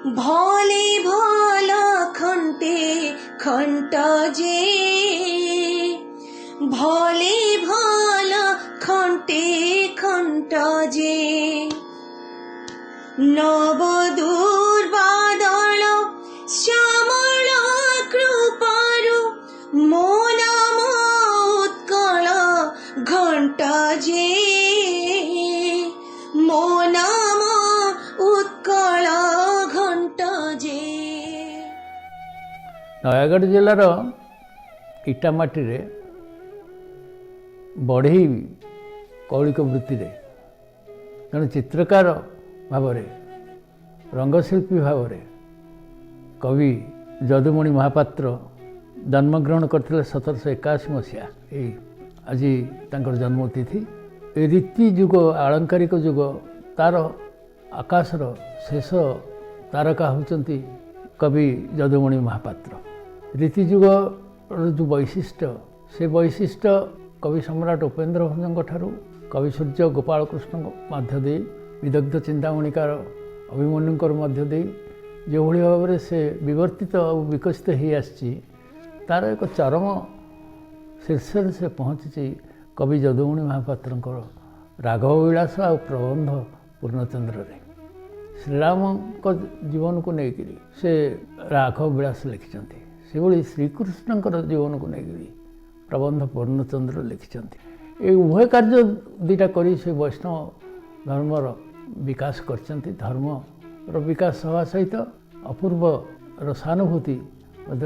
भले भल खंटे खंट जे भले भल खंटे खंट जे नव दुर्बादल श्यामल कृपारु मो नाम उत्कल घंट जे मो नाम उत्कल घंट जे। नयागढ़ जिलार इटामाटी रे बढ़ई कौलिक वृत्ति रे जन चित्रकार भाव रंगशिल्पी भाव कवि जदुमणि महापात्र जन्मग्रहण करते 1781 मसीहा आज तांकर जन्मतिथि। रीति जुग आलंकारिक जुग तार आकाशर शेष तारका होचंती कवि जदुमणि महापात्र। रीति जुग जो वैशिष्ट्य से वैशिष्ट्य कवि सम्राट उपेन्द्र भंजों ठारू कवि सूर्य गोपाल कृष्ण मध्य दे विदग्ध चिंतामणिकार अभिमन्युंकर मध्य दे जो भाई भाव में से विवर्तित और विकसित हो आसी तार एक चरम शीर्ष से पहुँची कवि जदुमणि महापात्र राघव विलास आ प्रबंध पूर्णचंद्र रे श्रीराम को जीवन को लेकर से राघव विलास लिखिं से भाई श्रीकृष्ण जीवन को लेकर प्रबंध पूर्णचंद्र लिखिं। ये उभय कार्य दुईटा कर से वैष्णव धर्मर विकास करछंती। धर्मर विकास हवा सहित अपूर्व रसानुभूति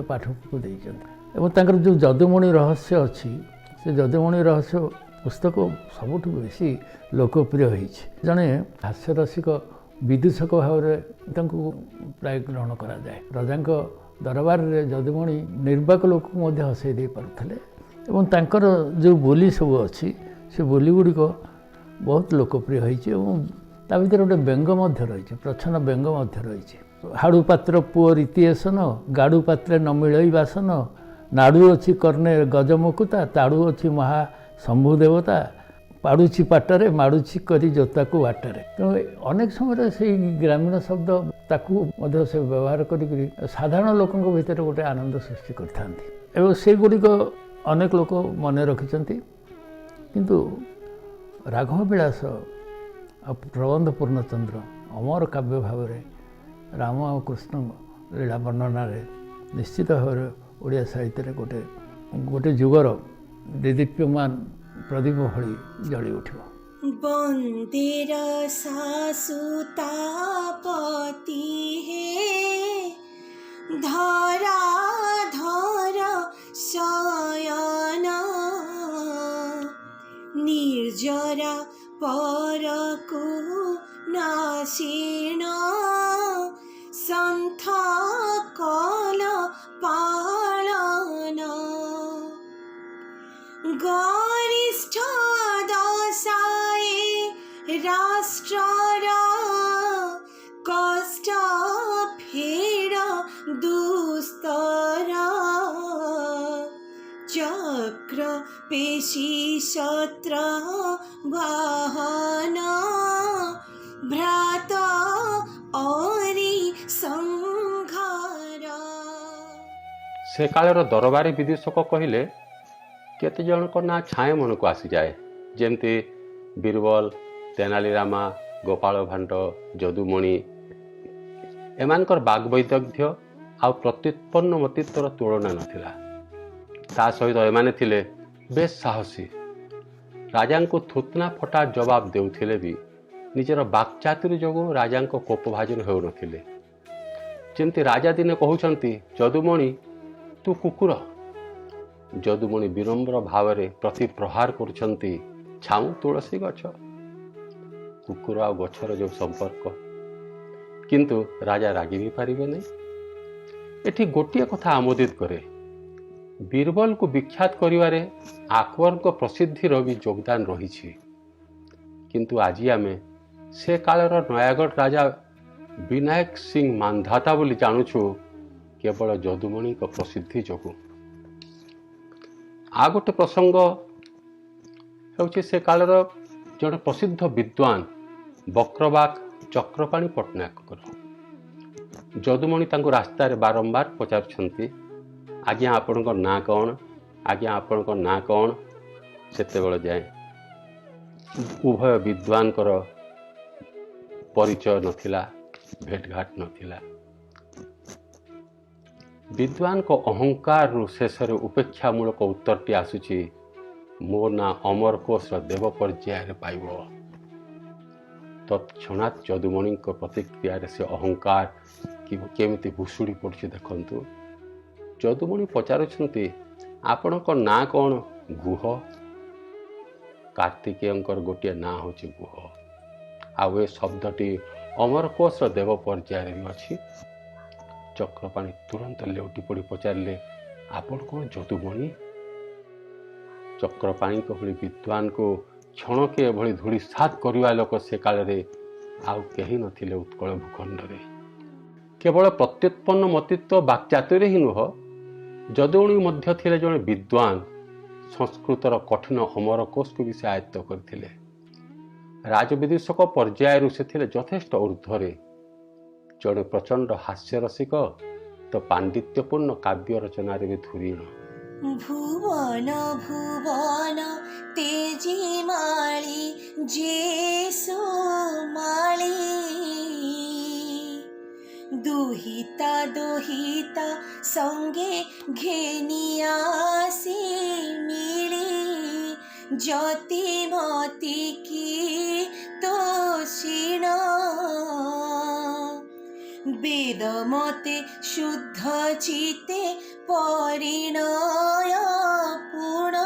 पाठक को देकर जो जदुमणि रहस्य अच्छी से जदुमणि रहस्य पुस्तक सबुठ बेसी लोकप्रिय होइछि। जड़े हास्यरसिक विदूषक भाव प्राय ग्रहण करा जाए। राजा दरबार रे जदुमणि निर्वाक लोक हसई दे पारुथले एवं तांकर जो बोली सब अच्छी से बोली गुड़िक बहुत लोकप्रिय होइछि एवं ता भीतर गोटे व्यंग रही प्रच्छन्न व्यंग रही। हाड़ू पात्र पुओ रीतिएसन गाड़ू पात्रे न मिलई बासन नाड़ू अच्छी कर्णे गजमुकुता ताड़ू अच्छी महा शंभु देवता पाड़ुची पाटरे माड़ुची करी जोता को बाटरे। तेणु अनेक समय से ग्रामीण शब्द ताकू से व्यवहार करी साधारण लोकों भीतर गोटे आनंद सृष्टि कर से गुड़िक अनेक लोक मन रखिंट। किंतु राघव विलास प्रबंध पूर्णचंद्र अमर काव्य भाव में राम और कृष्ण लीला वर्णना निश्चित भाव ओडिया साहित्य गोटे गोटे जुगर देदीप्यमान प्रदीप भली जली उठिब। बंदेर सासुतापति हे धरा धर शयन निर्जरा परकु नासीण संथ कल पालन गरिष्ठ दशाए राष्ट्र कष्ट फेर दुस्तर चक्र पेशी शत्र वाहन भ्रात औरी संघार। से कालर दरबारी विदूषक कहले केते जनक ना छाए मन को आसी जाए जेमती बीरबल तेनालीरामा गोपाल भांट जदुमणि एमानकर बागवैदग्ध्य आ प्रत्युत्पन्न मतित्वर तुलना नथिला। ता सहित एमाने थिले बेस साहसी राजा को थुतना फटा जवाब देउथिले भी निजर बाक्चातुरी जोगु राजा को कोपभाजन हो नथिले। जेमती राजा दिने कहउछंती जदुमणि तू कुकुर जदुमणि विनम्र भाव में प्रति प्रहार करुछंती छाऊ तुलसी गछ कुकुर आ गछर जो संपर्क किंतु राजा रागी भी पारिबे नहीं। एठी गोटिए कथा आमोदित करे बीरबल को विख्यात करिवारे अकबर को प्रसिद्धिर भी योगदान रही किंतु आज आमे से कालर नयागढ़ राजा विनायक सिंह मानधाता बोली जानूछु केवल जदुमणि को प्रसिद्धि जोगु। आ गोटे प्रसंग होछि से कालर जड़े प्रसिद्ध विद्वान बक्रबाक चक्रपाणी पट्टनायक ଯଦୁମଣି ତାଙ୍କୁ ରାସ୍ତାରେ ବାରମ୍ବାର ପଚାରୁଛନ୍ତି, ଆଜ୍ଞା ଆପଣଙ୍କ ନାଁ କ'ଣ, ଆଜ୍ଞା ଆପଣଙ୍କ ନାଁ କ'ଣ। ସେତେବେଳେ ଯାଏଁ ଉଭୟ ବିଦ୍ୱାନଙ୍କର ପରିଚୟ ନଥିଲା, ଭେଟଘାଟ ନଥିଲା। ବିଦ୍ୱାନଙ୍କ ଅହଙ୍କାରରୁ ଶେଷରେ ଉପେକ୍ଷାମୂଳକ ଉତ୍ତରଟି ଆସୁଛି, ମୋ ନାଁ ଅମର କୋଷର ଦେବ ପର୍ଯ୍ୟାୟରେ ପାଇବ। ତତ୍କ୍ଷଣାତ୍ ଯଦୁମଣିଙ୍କ ପ୍ରତିକ୍ରିୟାରେ ସେ ଅହଙ୍କାର କେମିତି ଭୁଷୁଡ଼ି ପଡ଼ୁଛି ଦେଖନ୍ତୁ। ଯଦୁମଣି ପଚାରୁଛନ୍ତି, ଆପଣଙ୍କ ନାଁ କ'ଣ? ଗୁହ। କାର୍ତ୍ତିକେୟଙ୍କର ଗୋଟିଏ ନାଁ ହେଉଛି ଗୁହ, ଆଉ ଏ ଶବ୍ଦଟି ଅମର କୋଷର ଦେବ ପର୍ଯ୍ୟାୟରେ ବି ଅଛି। ଚକ୍ରପାଣି ତୁରନ୍ତ ଲେଉଟି ପଡ଼ି ପଚାରିଲେ, ଆପଣ କ'ଣ ଯଦୁମଣି? ଚକ୍ରପାଣିଙ୍କ ଭଳି ବିଦ୍ୱାନକୁ କ୍ଷଣକେ ଏଭଳି ଧୂଳିସାତ୍ କରିବା ଲୋକ ସେ କାଳରେ ଆଉ କେହି ନଥିଲେ ଉତ୍କଳ ଭୂଖଣ୍ଡରେ। କେବଳ ପ୍ରତ୍ୟୁତ୍ପନ୍ନ ମତିତ୍ୱ ବାକ୍ଚାତୁରୀ ହିଁ ନୁହଁ, ଯଦୁମଣି ମଧ୍ୟ ଥିଲେ ଜଣେ ବିଦ୍ୱାନ। ସଂସ୍କୃତର କଠିନ ଅମର କୋଷକୁ ବି ସେ ଆୟତ୍ତ କରିଥିଲେ। ରାଜବିଦୂଷକ ପର୍ଯ୍ୟାୟରୁ ସେ ଥିଲେ ଯଥେଷ୍ଟ ଊର୍ଦ୍ଧ୍ୱରେ। ଜଣେ ପ୍ରଚଣ୍ଡ ହାସ୍ୟରସିକ ତ ପାଣ୍ଡିତ୍ୟପୂର୍ଣ୍ଣ କାବ୍ୟ ରଚନାରେ ବି ଧୁରୀଣ। ভুবন ভুবন তেজি মাଳି যে সোমাଳି দুহিতা দুহিতা সঙ্গে ঘেনিয়াসি মিলি জ্যোতিমতি কি তোষিণ বেদমতে শুদ্ধ চিতে परिणय पूर्ण।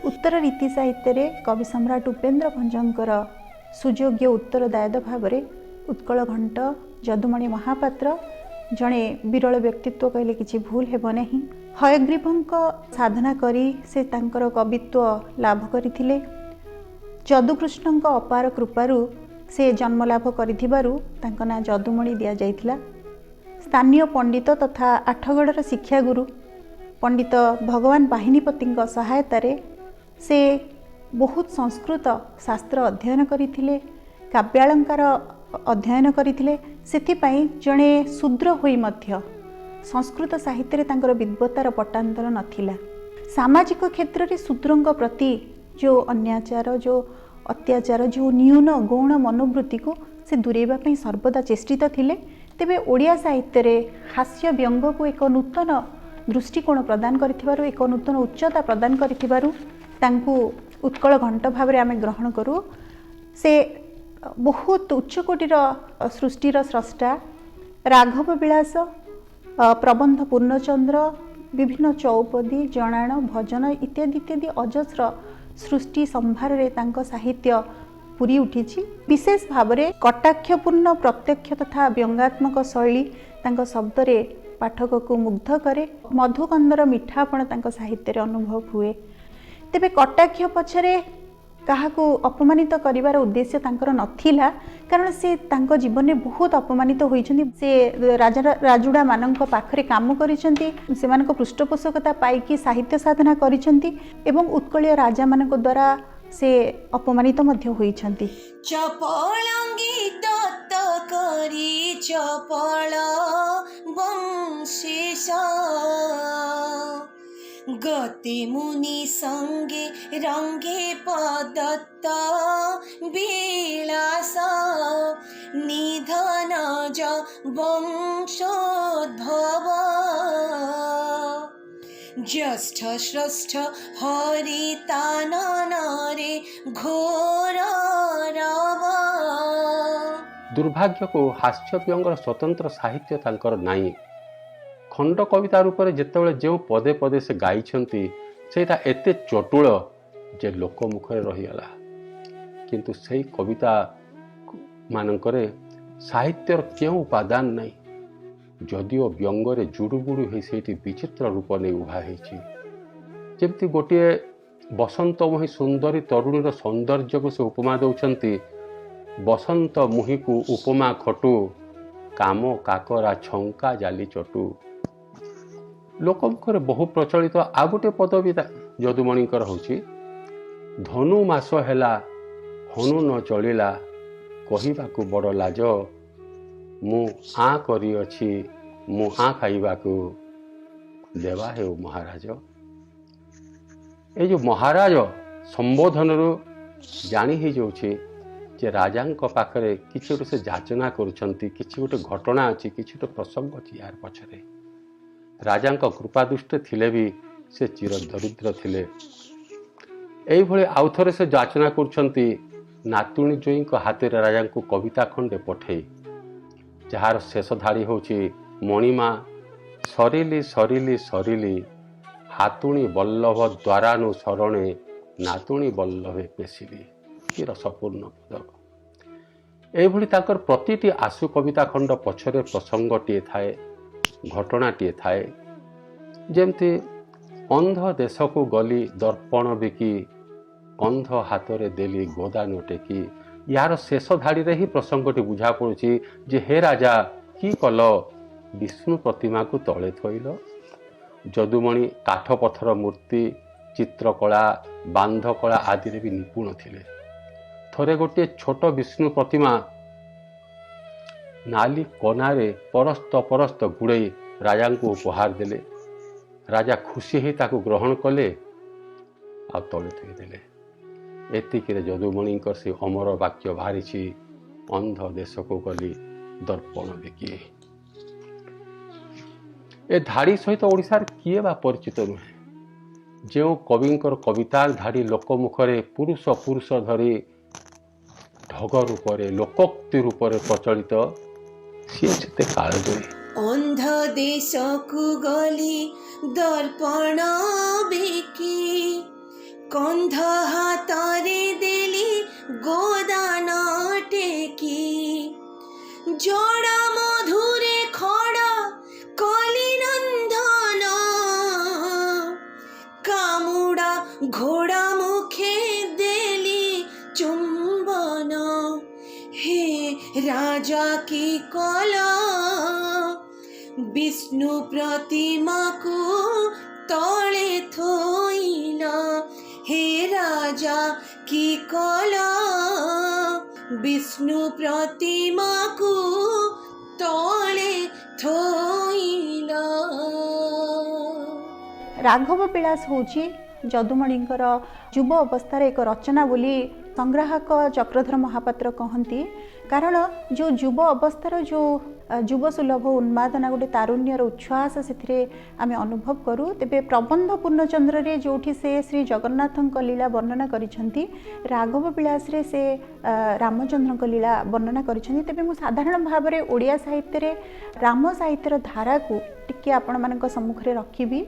उत्तर रीति साहित्य कवि सम्राट उपेन्द्र भञ्जଙ୍କର सुयोग्य उत्तरदायक भाव में उत्कल घंट ଯଦୁମଣି महापात्र जड़े विरल व्यक्तित्व कहले किसी भूल हेब नहीं। हयग्रीवଙ୍କ साधना करी से तांकर कवित्व लाभ करथिले। ଯଦୁକୃଷ୍ଣଙ୍କ अपार कृपारू से जन्म लाभ करिथिबारु तांका नाम ଯଦୁମଣି दिया जाइथिला। स्थानीय पंडित तथा आठगढ़र शिक्षागुरु पंडित भगवान बाहिनीपति सहायतार से बहुत संस्कृत शास्त्र अध्ययन करथिले, काव्यालंकार अध्ययन करथिले। सेथिपाई जड़े शूद्र होई मध्य संस्कृत साहित्य तांकर विद्वतार पट्टांतर नथिला। सामाजिक क्षेत्र में शूद्रଙ୍କ प्रति जो अन्याचार, जो अत्याचार, जो न्यून गौण मनोवृत्ति को से दूरेबा पई सर्वदा चेष्टित थिले। तेबे ओडिया साहित्य रे हास्य व्यंग को एक नूतन दृष्टिकोण प्रदान करिथिबारु, एक नूतन उच्चता प्रदान करिथिबारु तांकु उत्कल घंट भाव में आम ग्रहण करूँ। से बहुत उच्चकोटीर सृष्टिर स्रष्टा। राघव विलास, प्रबंध पूर्णचंद्र, विभिन्न चौपदी, जणाण, भजन इत्यादि इत्यादि अजस्र सृष्टि संभार रे तांको साहित्य पूरी उठी। विशेष भाव में कटाक्षपूर्ण प्रत्यक्ष तथा व्यंगात्मक शैली तांको शब्द रे पाठक को मुग्ध करे। मधुकंदर मिठापण तांको साहित्य रे अनुभव हुए। तेबे कटाक्ष पछरे काहाकू अपमानित करिवार उद्देश्य तांकर नथिला, कारण से तांको जीवन में बहुत अपमानित होइछन्ति। से राजा राजुडा मानक पाखरे काम करिछन्ति, सेमानक पृष्ठपोषकता पाइकी साहित्य साधना करिछन्ति एवं उत्कलीय राजा मानक द्वारा से अपमानित मध्य होइछन्ति। चपलांगी दत्त करी चपल वंशेश गति मुनि संगे रंगे पदत्त विलास निधन ज वंशोद्भव ज्येष्ठ श्रेष्ठ हरितानरे घोर रव। दुर्भाग्य को हास्य व्यंगर स्वतंत्र साहित्य तांकर नाई। खंड कविता रूप में जितेबाला जो पदे पदे से गाई सेटा एते चटुल जे लोक मुखरे रहीगला, किंतु सही कविता मानकरे साहित्यर क्यों उपादान नहीं। जदिओ व्यंगरे जुड़ुबुड़ू हो विचित्र रूप नहीं उभा जमती गोटे बसंतमोही सुंदरी तरुणीर सौंदर्य को से उपमा दौरान बसंत मुही को उपमा खटू काम काकरा छंका जाली चटू। लोकमुखर बहु प्रचलित आ गोटे पद भी ଯଦୁମଣିଙ୍କର होची धनु मास हेला हनु न चलिला कहिबाकू बड़ लाज ମୁଁ ଆଁ କରିଅଛି ମୁଁ ଆଁ ଖାଇବାକୁ ଦେବା ହେଉ ମହାରାଜ। ଏ ଯେଉଁ ମହାରାଜ ସମ୍ବୋଧନରୁ ଜାଣି ହେଇଯାଉଛି ଯେ ରାଜାଙ୍କ ପାଖରେ କିଛି ଗୋଟେ ସେ ଯାଚନା କରୁଛନ୍ତି, କିଛି ଗୋଟେ ଘଟଣା ଅଛି, କିଛି ଗୋଟେ ପ୍ରସଙ୍ଗ ଅଛି ୟାର ପଛରେ। ରାଜାଙ୍କ କୃପା ଦୃଷ୍ଟି ଥିଲେ ବି ସେ ଚିର ଦରିଦ୍ର ଥିଲେ। ଏଇଭଳି ଆଉଥରେ ସେ ଯାଚନା କରୁଛନ୍ତି ନାତୁଣୀ ଜୋଇଙ୍କ ହାତରେ ରାଜାଙ୍କୁ କବିତା ଖଣ୍ଡେ ପଠେଇ, ଯାହାର ଶେଷ ଧାଡ଼ି ହେଉଛି ମଣିମା ସରିଲି ସରିଲି ସରିଲି ହାତୁଣୀ ବଲ୍ଲଭ ଦ୍ୱାରାନୁ ଶରଣେ ନାତୁଣୀ ବଲ୍ଲଭେ ପେଶିଲି। କି ରସପୂର୍ଣ୍ଣ ପଦ। ଏଇଭଳି ତାଙ୍କର ପ୍ରତିଟି ଆଶୁ କବିତା ଖଣ୍ଡ ପଛରେ ପ୍ରସଙ୍ଗଟିଏ ଥାଏ, ଘଟଣାଟିଏ ଥାଏ। ଯେମିତି ଅନ୍ଧ ଦେଶକୁ ଗଲି ଦର୍ପଣ ବିକି ଅନ୍ଧ ହାତରେ ଦେଲି ଗୋଦାନ ଟେକି। ଏହାର ଶେଷ ଧାଡ଼ିରେ ହିଁ ପ୍ରସଙ୍ଗଟି ବୁଝା ପଡ଼ୁଛି ଯେ ହେ ରାଜା କି କଲ, ବିଷ୍ଣୁ ପ୍ରତିମାକୁ ତଳେ ଥୋଇଲ। ଯଦୁମଣି କାଠ ପଥର ମୂର୍ତ୍ତି, ଚିତ୍ରକଳା, ବାନ୍ଧକଳା ଆଦିରେ ବି ନିପୁଣ ଥିଲେ। ଥରେ ଗୋଟିଏ ଛୋଟ ବିଷ୍ଣୁ ପ୍ରତିମା ନାଲି କନାରେ ପରସ୍ତ ପରସ୍ତ ଗୁଡ଼େଇ ରାଜାଙ୍କୁ ଉପହାର ଦେଲେ। ରାଜା ଖୁସି ହେଇ ତାକୁ ଗ୍ରହଣ କଲେ ଆଉ ତଳେ ଥୋଇଦେଲେ। ଏତିକିରେ ଯଦୁମଣିଙ୍କର ସେ ଅମର ବାକ୍ୟ ବାହାରିଛି, ଅନ୍ଧ ଦେଶକୁ ଗଲି ଦର୍ପଣ ବିକି। ଏ ଧାଡ଼ି ସହିତ ଓଡ଼ିଶାର କିଏ ବା ପରିଚିତ ନୁହେଁ? ଯେଉଁ କବିଙ୍କର କବିତାର ଧାଡ଼ି ଲୋକମୁଖରେ ପୁରୁଷ ପୁରୁଷ ଧରି ଢଗ ରୂପରେ ଲୋକୋକ୍ତି ରୂପରେ ପ୍ରଚଳିତ, ସିଏ ସେତେ କାଳଜୟୀ। ଅନ୍ଧ ଦେଶକୁ ଗଲି ଦର୍ପଣ ବିକି କନ୍ଧ ହାତରେ ଦେଲି ଗୋଦାନ ଟେକି ଜଡ଼ା ମଧୁରେ ଖଡ଼ା କଲି ନନ୍ଦନ କାମୁଡ଼ା ଘୋଡ଼ା ମୁଖେ ଦେଲି ଚୁମ୍ବନ हे राजा की कला विष्णु प्रतिमा को तले थोइला। हे राजा की कला विष्णु प्रतिमा को तले थोइला। ରାଘବ ବିଳାସ ହେଉଛି ଯଦୁମଣିଙ୍କର ଯୁବ ଅବସ୍ଥାରେ ଏକ ରଚନା ବୋଲି ସଂଗ୍ରାହକ ଚକ୍ରଧର ମହାପାତ୍ର କହନ୍ତି। କାରଣ ଯେଉଁ ଯୁବ ଅବସ୍ଥାର ଯେଉଁ ଯୁବ ସୁଲଭ ଉନ୍ମାଦନା, ଗୋଟେ ତାରୁଣ୍ୟର ଉଚ୍ଛ୍ୱାସ ସେଥିରେ ଆମେ ଅନୁଭବ କରୁ। ତେବେ ପ୍ରବନ୍ଧ ପୂର୍ଣ୍ଣଚନ୍ଦ୍ରରେ ଯେଉଁଠି ସେ ଶ୍ରୀ ଜଗନ୍ନାଥଙ୍କ ଲୀଳା ବର୍ଣ୍ଣନା କରିଛନ୍ତି, ରାଘବ ବିଳାସରେ ସେ ରାମଚନ୍ଦ୍ରଙ୍କ ଲୀଳା ବର୍ଣ୍ଣନା କରିଛନ୍ତି। ତେବେ ମୁଁ ସାଧାରଣ ଭାବରେ ଓଡ଼ିଆ ସାହିତ୍ୟରେ ରାମ ସାହିତ୍ୟର ଧାରାକୁ ଟିକେ ଆପଣମାନଙ୍କ ସମ୍ମୁଖରେ ରଖିବି।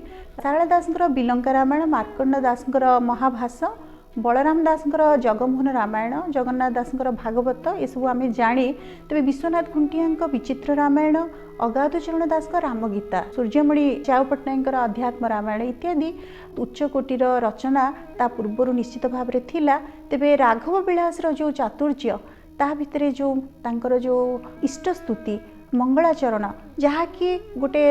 ଶାରଳା ଦାସଙ୍କର ବିଲଙ୍କା ରାମାୟଣ, ମାର୍କଣ୍ଡ ଦାସଙ୍କର ମହାଭାଷ, ବଳରାମ ଦାସଙ୍କର ଜଗମୋହନ ରାମାୟଣ, ଜଗନ୍ନାଥ ଦାସଙ୍କର ଭାଗବତ, ଏସବୁ ଆମେ ଜାଣି। ତେବେ ବିଶ୍ୱନାଥ ଖୁଣ୍ଟିଆଙ୍କ ବିଚିତ୍ର ରାମାୟଣ, ଅଗାଧୁଚରଣ ଦାସଙ୍କ ରାମଗୀତା, ସୂର୍ଯ୍ୟମଣି ଚାଉ ପଟ୍ଟନାୟକଙ୍କର ଅଧ୍ୟାତ୍ମ ରାମାୟଣ ଇତ୍ୟାଦି ଉଚ୍ଚକୋଟୀର ରଚନା ତା ପୂର୍ବରୁ ନିଶ୍ଚିତ ଭାବରେ ଥିଲା। ତେବେ ରାଘବ ବିଳାସର ଯେଉଁ ଚାତୁର୍ଯ୍ୟ, ତାହା ଭିତରେ ଯେଉଁ ତାଙ୍କର ଯେଉଁ ଇଷ୍ଟସ୍ତୁତି, ମଙ୍ଗଳାଚରଣ, ଯାହାକି ଗୋଟେ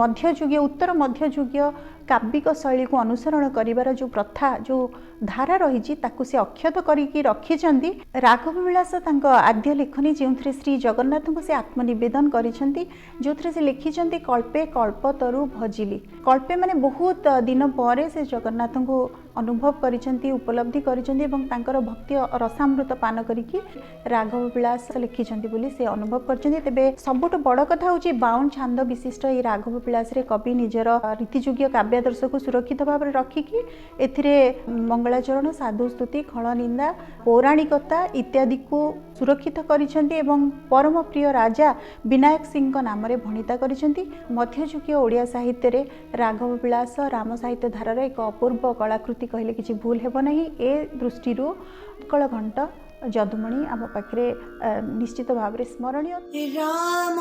ମଧ୍ୟଯୁଗୀୟ ଉତ୍ତର ମଧ୍ୟଯୁଗୀୟ କାବ୍ୟିକ ଶୈଳୀକୁ ଅନୁସରଣ କରିବାର ଯେଉଁ ପ୍ରଥା, ଯେଉଁ ଧାରା ରହିଛି, ତାକୁ ସେ ଅକ୍ଷତ କରିକି ରଖିଛନ୍ତି। ରାଘବ ବିଳାସ ତାଙ୍କ ଆଦ୍ୟ ଲେଖନୀ, ଯେଉଁଥିରେ ଶ୍ରୀ ଜଗନ୍ନାଥଙ୍କୁ ସେ ଆତ୍ମନିବେଦନ କରିଛନ୍ତି, ଯେଉଁଥିରେ ସେ ଲେଖିଛନ୍ତି କଳ୍ପେ କଳ୍ପତରୁ ଭଜିଲି। କଳ୍ପେ ମାନେ ବହୁତ ଦିନ ପରେ ସେ ଜଗନ୍ନାଥଙ୍କୁ ଅନୁଭବ କରିଛନ୍ତି, ଉପଲବ୍ଧି କରିଛନ୍ତି ଏବଂ ତାଙ୍କର ଭକ୍ତି ରସାମୃତ ପାନ କରିକି ରାଘବ ବିଳାସ ଲେଖିଛନ୍ତି ବୋଲି ସେ ଅନୁଭବ କରିଛନ୍ତି। ତେବେ ସବୁଠୁ ବଡ଼ କଥା ହେଉଛି 52 ଛାନ୍ଦ ବିଶିଷ୍ଟ ଏହି ରାଘବ ବିଳାସରେ କବି ନିଜର ରୀତିଯୁଗୀୟ କାବ୍ୟାଦର୍ଶକୁ ସୁରକ୍ଷିତ ଭାବରେ ରଖିକି ଏଥିରେ ମଙ୍ଗଳାଚରଣ, ସାଧୁସ୍ତୁତି, ଖଳନିନ୍ଦା, ପୌରାଣିକତା ଇତ୍ୟାଦିକୁ ସୁରକ୍ଷିତ କରିଛନ୍ତି ଏବଂ ପରମ ପ୍ରିୟ ରାଜା ବିନାୟକ ସିଂଙ୍କ ନାମରେ ଭଣିତା କରିଛନ୍ତି। ମଧ୍ୟଯୁଗୀୟ ଓଡ଼ିଆ ସାହିତ୍ୟରେ ରାଘବ ବିଳାସ ରାମ ସାହିତ୍ୟ ଧାରାର ଏକ ଅପୂର୍ବ କଳାକୃତି କହିଲେ କିଛି ଭୁଲ ହେବ ନାହିଁ। ଏ ଦୃଷ୍ଟିରୁ ଉତ୍କଳ ଘଣ୍ଟ ଯଦୁମଣି ଆମ ପାଖରେ ନିଶ୍ଚିତ ଭାବରେ ସ୍ମରଣୀୟ। राम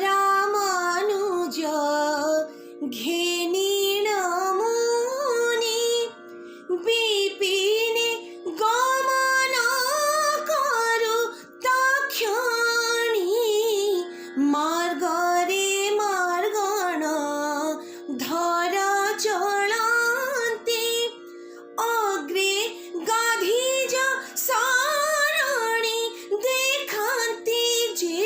रामानुज घेनिण मुनि विपिने गमन करु तक्षणी मार्गरे मार्गण धरा चलन्ति अग्रे गाधीज सारणी देखान्ति जे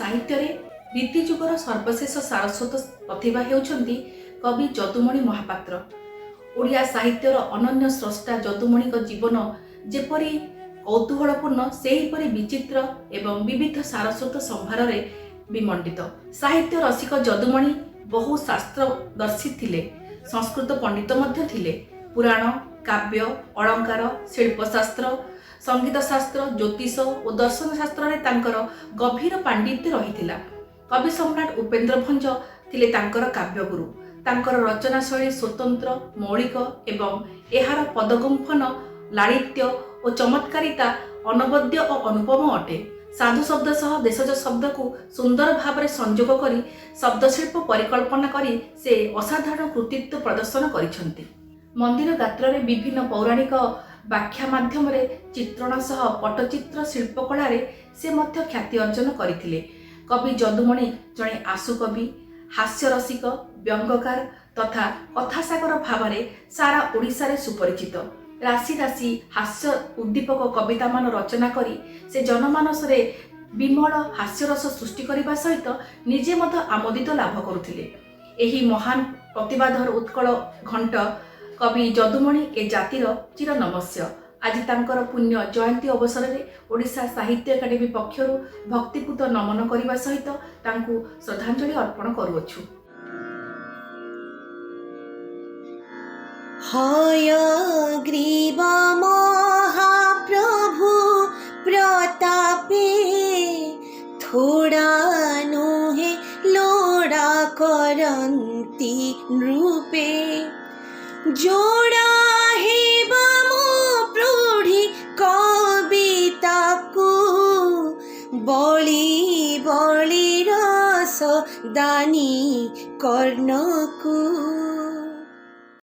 साहित्य रीति जुगर सर्वशेष सारस्वत प्रतिभा हेउछंती कवि जदुमणि महापात्र। ओडिया साहित्यर अनन्य स्रष्टा जदुमणि जीवन जेपरी कौतूहलपूर्ण सेहीपरि विचित्र एवं विविध सारस्वत संभार विमंडित। साहित्य रसिक जदुमणि बहु शास्त्रदर्शी थिले, संस्कृत पंडित मध्य थिले। पुराण, काव्य, अलंकार, शिल्पशास्त्र, संगीत शास्त्र, ज्योतिष और दर्शन शास्त्र रे तांकर गभीर पांडित्य रहिथिला। कवि सम्राट उपेन्द्र भंज थिले तांकर काव्यगुरु। तांकर रचना शैली स्वतंत्र, मौलिक एवं एहार पदगुम्फन, लालित्य और चमत्कारिता अनवद्य और अनुपम अटे। साधु शब्द सह देशज शब्द को सुंदर भाव संयोग करी शब्दशिल्प परिकल्पना करी से असाधारण कृतित्व प्रदर्शन करिसेंती। मंदिर गात्र में विभिन्न पौराणिक व्याख्या माध्यम चित्रण सह पट्टचित्र शिल्पकला से मध्य ख्याति अर्जन करथिले। कवि जदुमणि जड़े आशुकवि, हास्यरसिक, व्यंगकार तथा कथासागर भाव सारा ओडिशा रे सुपरिचित। राशि राशि हास्य उद्दीपक कविता मान रचना करी से जनमानस रे विमल हास्यरस सृष्टि करने सहित निजे मध्य आमोदित लाभ करुथिले। एही महान प्रतिभाधर उत्कल घंट कवि जदुमणि ए जातिर चिर नमस्य। आज तांकर पुण्य जयंती अवसर में ओडिशा साहित्य एकाडेमी पक्षरु भक्तिपूत नमन करने सहित तांकु श्रद्धांजलि अर्पण करुअछु। हयग्रीव महाप्रभु प्रतापे थोड़ा नुहे लोड़ा करंती नृपे जोड़ा हेबा मो प्रौढ़ी कविता को बली बली रस दानी कर्ण को।